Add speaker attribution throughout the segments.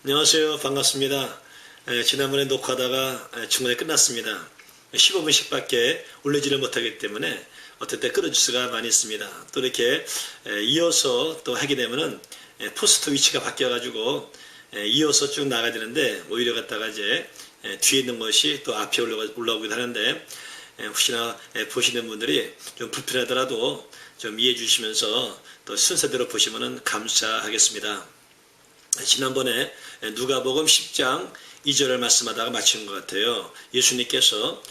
Speaker 1: 안녕하세요. 반갑습니다. 지난번에 녹화하다가 중간에 끝났습니다. 15분씩 밖에 올리지를 못하기 때문에 어떨 때 끊어질 수가 많이 있습니다. 또 이렇게 이어서 또 하게 되면은 포스트 위치가 바뀌어가지고 이어서 쭉 나가야 되는데 오히려 갔다가 이제 뒤에 있는 것이 또 앞에 올라오기도 하는데 혹시나 보시는 분들이 좀 불편하더라도 좀 이해해 주시면서 또 순서대로 보시면은 감사하겠습니다. 지난번에 누가복음 10장 2절을 말씀하다가 마친 것 같아요. 예수님께서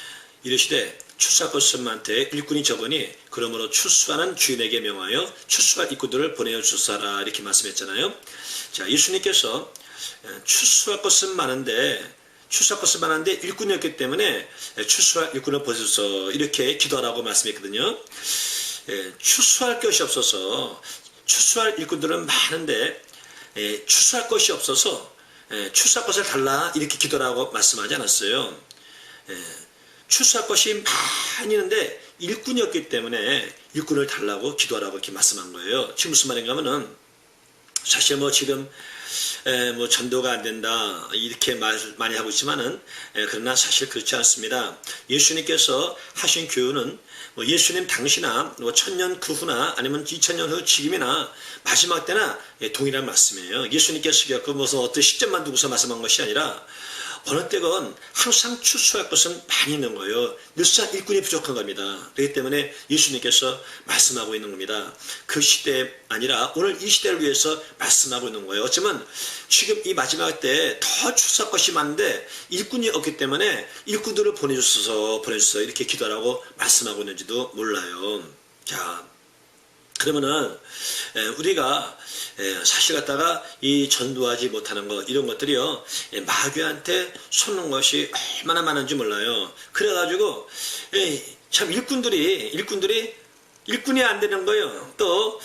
Speaker 1: 이르시되 추수할 것은 많되 일꾼이 적으니 그러므로 추수하는 주인에게 명하여 추수할 일꾼들을 보내어 주사라 이렇게 말씀했잖아요. 자, 예수님께서 추수할 것은 많은데 일꾼이 없기 때문에 추수할 일꾼을 보내소서 이렇게 기도하라고 말씀했거든요. 추수할 것이 없어서 추수할 일꾼들은 많은데 추수할 것이 없어서 추수할 것을 달라 이렇게 기도라고 말씀하지 않았어요. 추수할 것이 많이 있는데 일꾼이 없기 때문에 일꾼을 달라고 기도하라고 이렇게 말씀한 거예요. 지금 무슨 말인가 하면은 사실 지금 전도가 안 된다 이렇게 말 많이 하고 있지만은 그러나 사실 그렇지 않습니다. 예수님께서 하신 교훈은 예수님 당시나 1000년 그 후나 아니면 2000년 후 지금이나 마지막 때나 동일한 말씀이에요. 예수님께서 무슨 어떤 시점만 두고서 말씀한 것이 아니라 어느 때건 항상 추수할 것은 많이 있는 거예요. 늘상 일꾼이 부족한 겁니다. 그렇기 때문에 예수님께서 말씀하고 있는 겁니다. 그 시대 아니라 오늘 이 시대를 위해서 말씀하고 있는 거예요. 어쩌면 지금 이 마지막 때에 더 추수할 것이 많은데 일꾼이 없기 때문에 일꾼들을 보내주소서 이렇게 기도하라고 말씀하고 있는지도 몰라요. 자, 그러면은 우리가 사실 갖다가 이 전도하지 못하는 것 이런 것들이요 마귀한테 솟는 것이 얼마나 많은지 몰라요. 그래가지고 참 일꾼이 안 되는 거예요. 또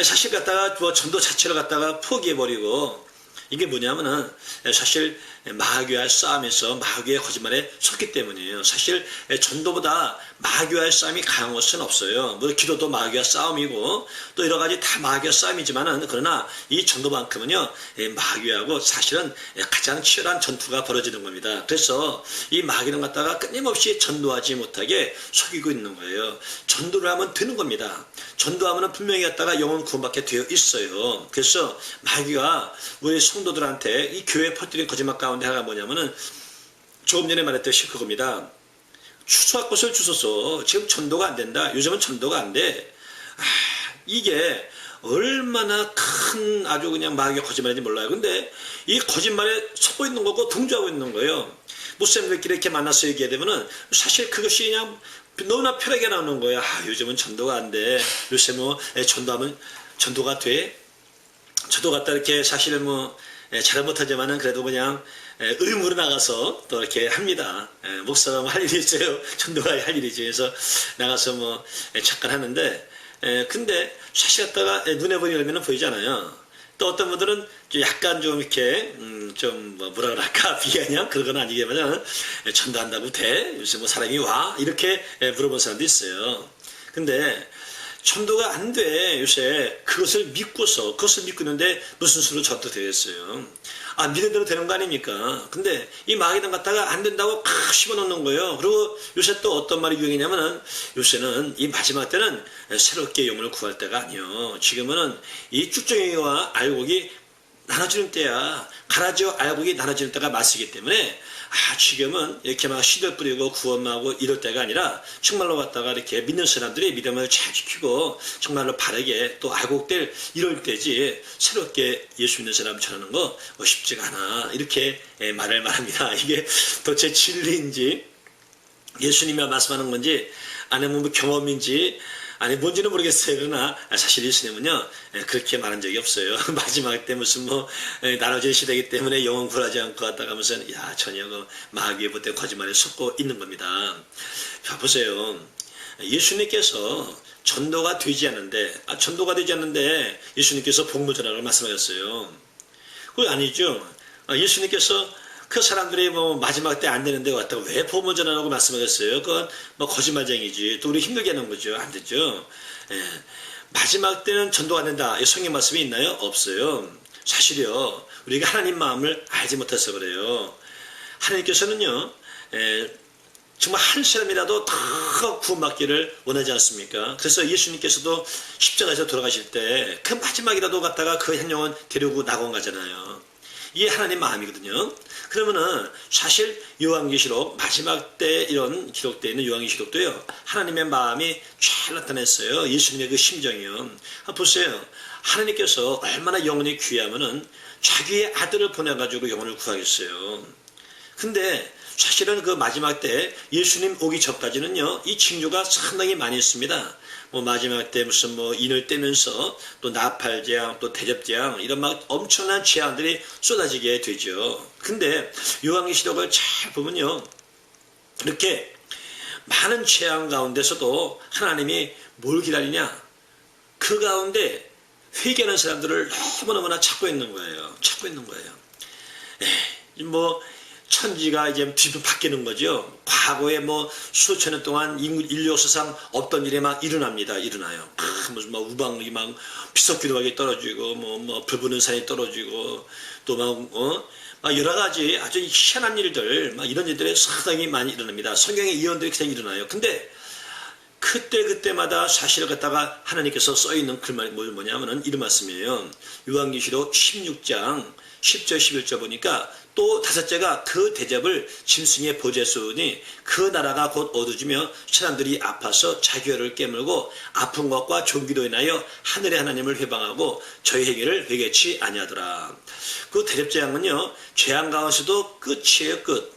Speaker 1: 사실 갖다가 전도 자체를 갖다가 포기해버리고 이게 뭐냐면은 사실 마귀와의 싸움에서 마귀의 거짓말에 섰기 때문이에요. 사실 전도보다 마귀와의 싸움이 강한 것은 없어요. 기도도 마귀와 싸움이고 또 여러 가지 다 마귀와 싸움이지만은 그러나 이 전도만큼은요 마귀하고 사실은 가장 치열한 전투가 벌어지는 겁니다. 그래서 이 마귀는 갖다가 끊임없이 전도하지 못하게 속이고 있는 거예요. 전도를 하면 되는 겁니다. 전도하면 분명히 갖다가 영혼 구원받게 되어 있어요. 그래서 마귀가 우리 성도들한테 이 교회에 퍼뜨린 거짓말 가운데 하나가 뭐냐면은 조금 전에 말했듯이 그겁니다. 추수할 것을 주소서. 지금 전도가 안 된다. 요즘은 전도가 안 돼. 이게 얼마나 큰 아주 그냥 마귀의 거짓말인지 몰라요. 근데 이 거짓말에 섞고 있는 거고 등주하고 있는 거예요. 목사님들끼리 이렇게 만나서 얘기하게 되면은 사실 그것이 그냥 너무나 편하게 나오는 거예요. 요즘은 전도가 안 돼. 요새 전도하면 전도가 돼. 저도 갖다 이렇게 사실 잘 못하지만은 그래도 그냥 의무로 나가서 또 이렇게 합니다. 목사가 할 일이 있어요. 전도가 할 일이지. 그래서 나가서 잠깐 하는데 근데 사실 갖다가 눈에 보이면 보이잖아요. 또 어떤 분들은 약간 좀 이렇게 좀 뭐라 그럴까 비아냥 그런 건 아니겠지만 전도한다고 돼? 요새 사람이 와? 이렇게 물어본 사람도 있어요. 근데 전도가 안 돼. 요새 그것을 믿고 있는데 무슨 수로 전도되겠어요. 믿는 대로 되는 거 아닙니까? 근데 이 마귀는 갖다가 안 된다고 팍 씹어놓는 거예요. 그리고 요새 또 어떤 말이 유행이냐면은 요새는 이 마지막 때는 새롭게 영혼을 구할 때가 아니요. 지금은 이 쭉정이와 알곡이 나눠지는 때야. 가라지와 알곡이 나눠지는 때가 맞이기 때문에 지금은 이렇게 씨들 뿌리고 구원하고 이럴 때가 아니라 정말로 갖다가 이렇게 믿는 사람들이 믿음을 잘 지키고 정말로 바르게 또 알곡될 이럴 때지 새롭게 예수 믿는 사람 전하는 거 쉽지가 않아. 이렇게 말을 말합니다. 이게 도대체 진리인지 예수님이 말씀하는 건지 아니면 경험인지 아니 뭔지는 모르겠어요. 그러나 사실 예수님은요 그렇게 말한 적이 없어요. 마지막 때 무슨 나눠진 시대이기 때문에 영혼 구하지 않고 왔다 가면서 전혀 마귀의 못된 거짓말에 속고 있는 겁니다. 자 보세요. 예수님께서 전도가 되지 않는데 예수님께서 복음을 전하라고 말씀하셨어요. 그거 아니죠. 예수님께서 그 사람들이 마지막 때 안 되는데 왔다고 왜 복음을 전하라고 말씀하셨어요? 그건 거짓말쟁이지. 또 우리 힘들게 하는 거죠. 안 되죠. 마지막 때는 전도가 안 된다. 성경 말씀이 있나요? 없어요. 사실요, 우리가 하나님 마음을 알지 못해서 그래요. 하나님께서는요, 정말 한 사람이라도 다 구원받기를 원하지 않습니까? 그래서 예수님께서도 십자가에서 돌아가실 때 그 마지막이라도 갔다가 그 한 영혼 데리고 나온 거잖아요. 이게 하나님 마음이거든요. 그러면은 사실 요한계시록 마지막 때 이런 기록되어 있는 요한계시록도요, 하나님의 마음이 잘 나타냈어요. 예수님의 그 심정이요. 보세요. 하나님께서 얼마나 영혼이 귀하면은 자기의 아들을 보내가지고 영혼을 구하겠어요. 근데 사실은 그 마지막 때 예수님 오기 전까지는요, 이 징조가 상당히 많이 있습니다. 뭐 마지막 때 무슨 뭐 인을 떼면서 또 나팔재앙, 또 대접재앙, 이런 막 엄청난 재앙들이 쏟아지게 되죠. 근데 요한계시록을 잘 보면요, 이렇게 많은 재앙 가운데서도 하나님이 뭘 기다리냐? 그 가운데 회개하는 사람들을 너무너무나 찾고 있는 거예요. 찾고 있는 거예요. 뭐 천지가 이제 뒤로 바뀌는 거죠. 과거에 뭐 수천 년 동안 인류 역사상 없던 일이 막 일어나요. 무슨 막 우방이 막 비석기도하게 떨어지고, 뭐 불 산이 떨어지고, 또 막 여러 가지 아주 희한한 일들, 막 이런 일들이 상당히 많이 일어납니다. 성경의 예언들이 그냥 일어나요. 근데 그때마다 사실을 갖다가 하나님께서 써있는 글말이 뭐냐면은 이런 말씀이에요. 요한계시록 16장 10절 11절 보니까 또 다섯째가 그 대접을 짐승의 보좌에 쏘니 그 나라가 곧 어두워지며 사람들이 아파서 자기 혀를 깨물고 아픈 것과 종기로 인하여 하늘의 하나님을 회방하고 저희 행위를 회개치 아니하더라. 그 대접재앙은요, 재앙 가운데서도 끝이에요. 끝.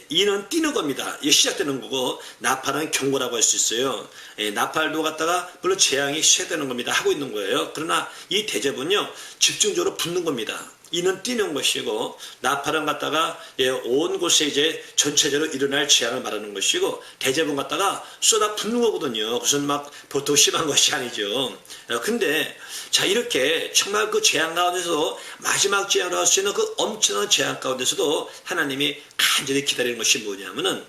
Speaker 1: 이는 뛰는 겁니다. 이게 시작되는 거고, 나팔은 경고라고 할 수 있어요. 나팔도 갖다가 물론 재앙이 시작되는 겁니다. 하고 있는 거예요. 그러나 이 대접은요, 집중적으로 붙는 겁니다. 이는 뛰는 것이고, 나팔은 갖다가 온 곳에 이제 전체적으로 일어날 재앙을 말하는 것이고, 대접은 갖다가 쏟아 붓는 거거든요. 무슨 막 보통 심한 것이 아니죠. 근데 자, 이렇게 정말 그 재앙 가운데서도 마지막 재앙으로 할 수 있는 그 엄청난 재앙 가운데서도 하나님이 간절히 기다리는 것이 뭐냐면은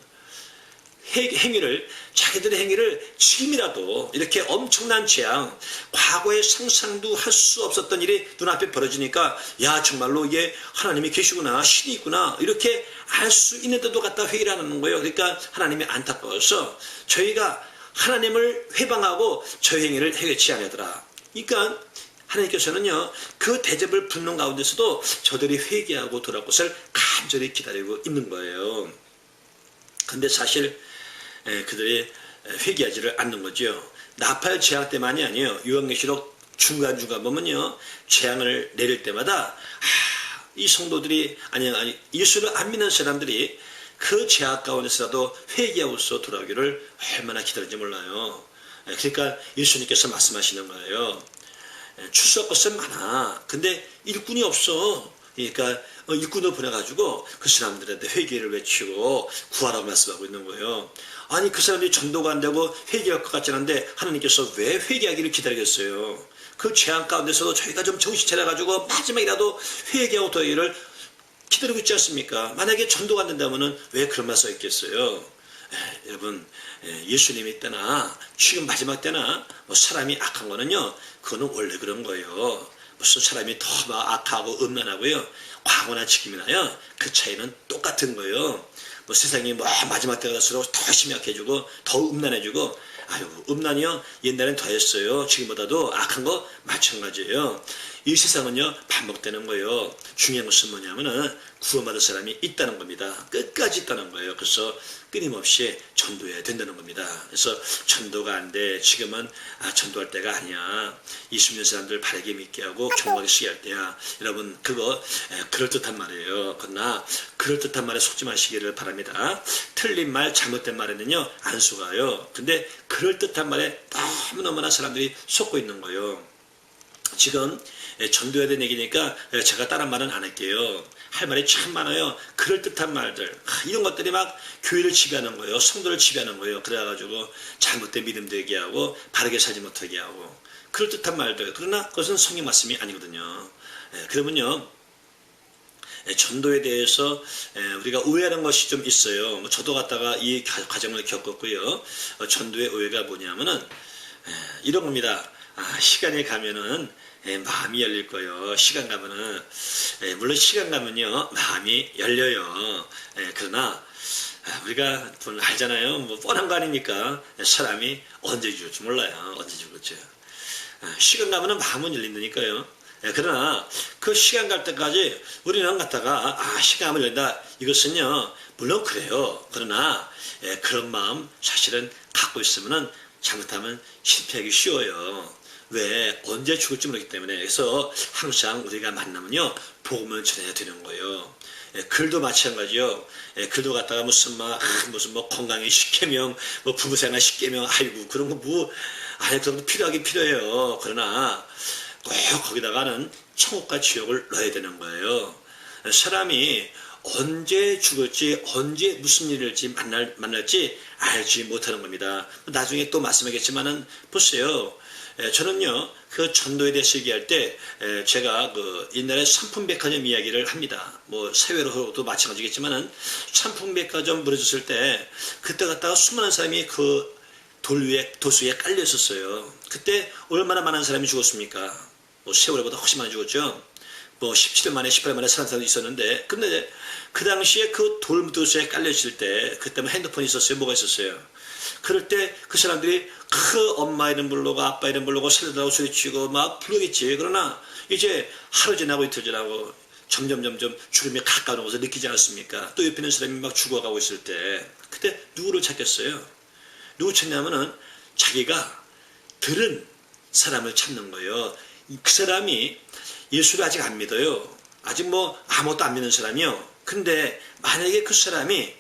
Speaker 1: 자기들의 행위를 지금이라도 이렇게 엄청난 재앙, 과거에 상상도 할 수 없었던 일이 눈앞에 벌어지니까, 야, 정말로 이게 하나님이 계시구나, 신이 있구나, 이렇게 알 수 있는데도 갖다 회개를 하는 거예요. 그러니까 하나님이 안타까워서 저희가 하나님을 회방하고 저희 행위를 회개치 아니하더라. 그러니까 하나님께서는요, 그 대접을 붙는 가운데서도 저들이 회개하고 돌아올 것을 간절히 기다리고 있는 거예요. 근데 사실 그들이 회개하지를 않는 거죠. 나팔 재앙 때만이 아니에요. 요한계시록 중간중간 보면요, 재앙을 내릴 때마다 이 성도들이 아니 예수를 안 믿는 사람들이 그 재앙 가운데서라도 회개하고서 돌아오기를 얼마나 기다리는지 몰라요. 그러니까 예수님께서 말씀하시는 거예요. 출석 것은 많아. 근데 일꾼이 없어. 그러니까 일꾼을 보내가지고 그 사람들한테 회개를 외치고 구하라고 말씀하고 있는 거예요. 아니, 그 사람들이 전도가 안 되고 회개할 것 같지 않은데 하나님께서 왜 회개하기를 기다리겠어요? 그 재앙 가운데서도 저희가 좀 정신 차려가지고 마지막이라도 회개하고 도하기를 기다리고 있지 않습니까? 만약에 전도가 안 된다면 왜 그런 말 써 있겠어요? 여러분, 예수님이 때나 지금 마지막 때나 뭐 사람이 악한 거는요, 그거는 원래 그런 거예요. 무슨 사람이 더 막 악하고 음란하고요, 과거나 지금이나요, 그 차이는 똑같은 거예요. 뭐 세상이 뭐 마지막 때가 갈수록 더 심약해지고 더 음란해지고, 아유, 음란이요, 옛날엔 더했어요. 지금보다도 악한 거 마찬가지예요. 이 세상은요, 반복되는 거예요. 중요한 것은 뭐냐면은 구원받을 사람이 있다는 겁니다. 끝까지 있다는 거예요. 그래서 끊임없이 전도해야 된다는 겁니다. 그래서 전도가 안 돼. 지금은 전도할 때가 아니야. 20년 사람들 바르게 믿게 하고 경건하게 쓰게 할 때야. 여러분, 그거 그럴듯한 말이에요. 그러나 그럴듯한 말에 속지 마시기를 바랍니다. 틀린 말, 잘못된 말에는요, 안 속아요. 근데 그럴듯한 말에 너무너무나 사람들이 속고 있는 거예요. 지금 전도해야 되는 얘기니까 제가 다른 말은 안 할게요. 할 말이 참 많아요. 그럴듯한 말들, 이런 것들이 막 교회를 지배하는 거예요. 성도를 지배하는 거예요. 그래가지고 잘못된 믿음도 얘기하고 바르게 살지 못하게 하고, 그럴듯한 말들. 그러나 그것은 성경 말씀이 아니거든요. 그러면요, 전도에 대해서 우리가 오해하는 것이 좀 있어요. 저도 갖다가 이 과정을 겪었고요. 전도의 오해가 뭐냐면은 이런 겁니다. 시간이 가면은 마음이 열릴 거예요. 시간 가면은 물론 시간 가면요 마음이 열려요. 그러나 우리가 알잖아요. 뭐 뻔한 거 아닙니까? 사람이 언제 죽을지 몰라요. 언제 죽을지. 시간 가면은 마음은 열린다니까요. 그러나 그 시간 갈 때까지 우리는 갖다가 시간 가면 열린다. 이것은요 물론 그래요. 그러나 그런 마음 사실은 갖고 있으면은 잘못하면 실패하기 쉬워요. 왜? 언제 죽을지 모르기 때문에. 그래서 항상 우리가 만나면요 복음을 전해야 되는 거예요. 글도 마찬가지요. 글도 갖다가 무슨 뭐 건강의 10계명, 뭐 부부생활 10계명, 아이고 그런 거 그런 거 필요하긴 필요해요. 그러나 꼭 거기다가는 천국과 지옥을 넣어야 되는 거예요. 사람이 언제 죽을지, 언제 무슨 일을지 만날지 알지 못하는 겁니다. 나중에 또 말씀하겠지만은 보세요. 저는요 그 전도에 대해서 얘기할 때 제가 그 옛날에 상품백화점 이야기를 합니다. 뭐 세외로도 마찬가지겠지만은 상품백화점 무너졌을 때 그때 갔다가 수많은 사람이 그 도수 위에 깔려 있었어요. 그때 얼마나 많은 사람이 죽었습니까? 뭐 세월보다 훨씬 많이 죽었죠. 뭐 17년 만에 18년 만에 사는 사람도 있었는데, 근데 그 당시에 그 돌무도수에 깔려 있을 때 그때 뭐 핸드폰이 있었어요. 뭐가 있었어요. 그럴 때 그 사람들이 그 엄마 이름 부르고 아빠 이름 부르고 살려달라고 소리치고 막 부르겠지. 그러나 이제 하루 지나고 이틀 지나고 점점 죽음이 가까운 것을 느끼지 않았습니까? 또 옆에 있는 사람이 막 죽어가고 있을 때 그때 누구를 찾겠어요? 누구 찾냐면은 자기가 들은 사람을 찾는 거예요. 그 사람이 예수를 아직 안 믿어요. 아직 뭐 아무것도 안 믿는 사람이요. 근데 만약에 그 사람이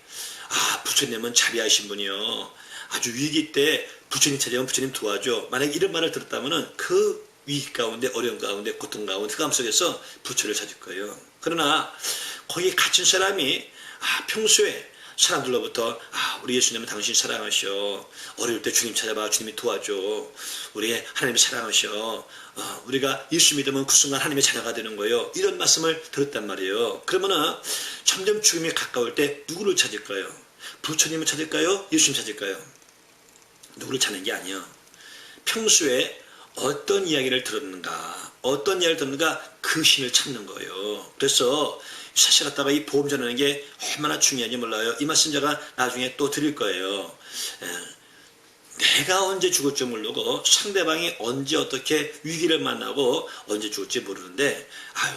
Speaker 1: 부처님은 자비하신 분이요. 아주 위기 때 부처님 찾아오면 부처님 도와줘. 만약에 이런 말을 들었다면은 그 위기 가운데 어려움 가운데 고통 가운데 그 감 속에서 부처를 찾을 거예요. 그러나 거기 갇힌 사람이 평소에 사람들로부터 우리 예수님은 당신 사랑하셔. 어려울 때 주님 찾아봐. 주님이 도와줘. 우리 하나님이 사랑하셔. 우리가 예수 믿으면 그 순간 하나님의 자녀가 되는 거예요. 이런 말씀을 들었단 말이에요. 그러면은 점점 죽음이 가까울 때 누구를 찾을까요? 부처님을 찾을까요? 예수님 찾을까요? 누구를 찾는 게 아니에요. 평소에 어떤 이야기를 들었는가, 그 신을 찾는 거예요. 그래서 사실 갖다가 이 보험 전하는 게 얼마나 중요한지 몰라요. 이 말씀 제가 나중에 또 드릴 거예요. 내가 언제 죽을지 모르고 상대방이 언제 어떻게 위기를 만나고 언제 죽을지 모르는데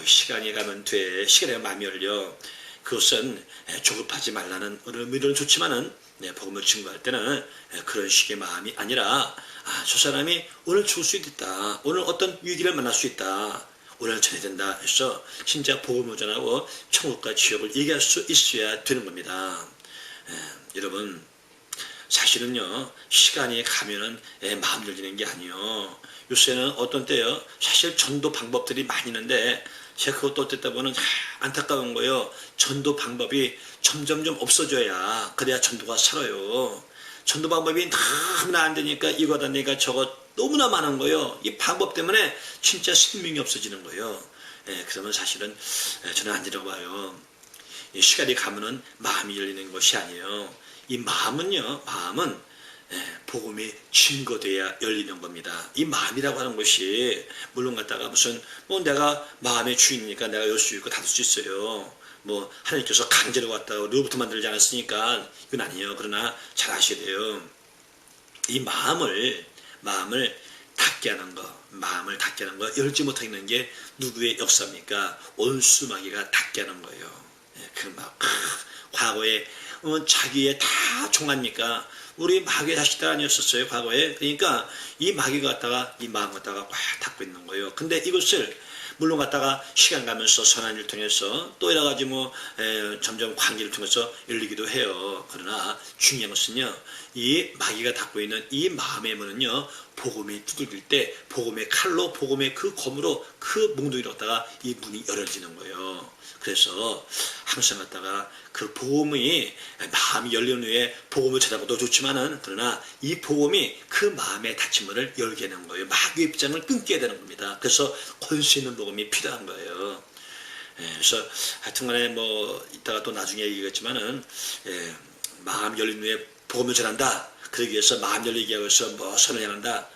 Speaker 1: 시간이 가면 돼. 시간에 마음이 열려. 그것은 조급하지 말라는 의미는 좋지만은 복음을 증거할 때는 그런 식의 마음이 아니라 저 사람이 오늘 죽을 수 있다. 오늘 어떤 위기를 만날 수 있다. 오늘 전해야 된다 해서 진짜 복음을 전하고 천국과 지옥을 얘기할 수 있어야 되는 겁니다. 여러분 사실은요 시간이 가면은 마음 열리는 게 아니요. 요새는 어떤 때요 사실 전도 방법들이 많이 있는데 제가 그것도 어쨌다 보면 안타까운 거예요. 전도 방법이 점점 없어져야 그래야 전도가 살아요. 전도 방법이 너무나 안 되니까 이거다 내가 저거 너무나 많은 거예요. 이 방법 때문에 진짜 생명이 없어지는 거예요. 그러면 사실은 저는 아니라고 봐요. 이 시간이 가면은 마음이 열리는 것이 아니에요. 이 마음은 복음이 증거돼야 열리는 겁니다. 이 마음이라고 하는 것이 물론 갖다가 무슨 내가 마음의 주인이니까 내가 열 수 있고 닫을 수 있어요. 하나님께서 강제로 갖다가 로부터 만들지 않았으니까 이건 아니에요. 그러나 잘 아셔야 돼요. 이 마음을 닫게 하는 거, 열지 못하게 하는 게 누구의 역사입니까? 온수마귀가 닫게 하는 거예요. 과거에 자기의 다 종합니까? 우리 마귀의 자식들 아니었었어요, 과거에. 그러니까 이 마귀가 갖다가 이 마음 갖다가 꽉 닫고 있는 거예요. 근데 이것을 물론 갖다가 시간 가면서 선한 일을 통해서 또 여러 가지 점점 관계를 통해서 열리기도 해요. 그러나 중요한 것은요, 이 마귀가 닫고 있는 이 마음의 문은요, 복음이 두들길 때 복음의 칼로, 복음의 그 검으로 그 몽둥이로 갖다가 이 문이 열어지는 거예요. 그래서 항상 갖다가 그 복음이 마음이 열린 후에 복음을 찾아봐도 좋지만은 그러나 이 복음이 그 마음의 닫힌 문을 열게 하는 거예요. 마귀의 입장을 끊게 되는 겁니다. 그래서 권수 있는 복음이 필요한 거예요. 그래서 하여튼간에 이따가 또 나중에 얘기하겠지만은 마음 열린 후에 복음을 전한다. 그러기 위해서 마음 열리게 하기 위해서 선을 향한다.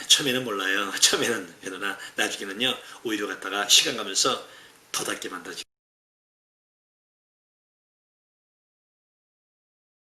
Speaker 1: 처음에는 몰라요. 처음에는. 그러나 나중에는요, 오히려 갖다가 시간 가면서 더 닿게 만들어지고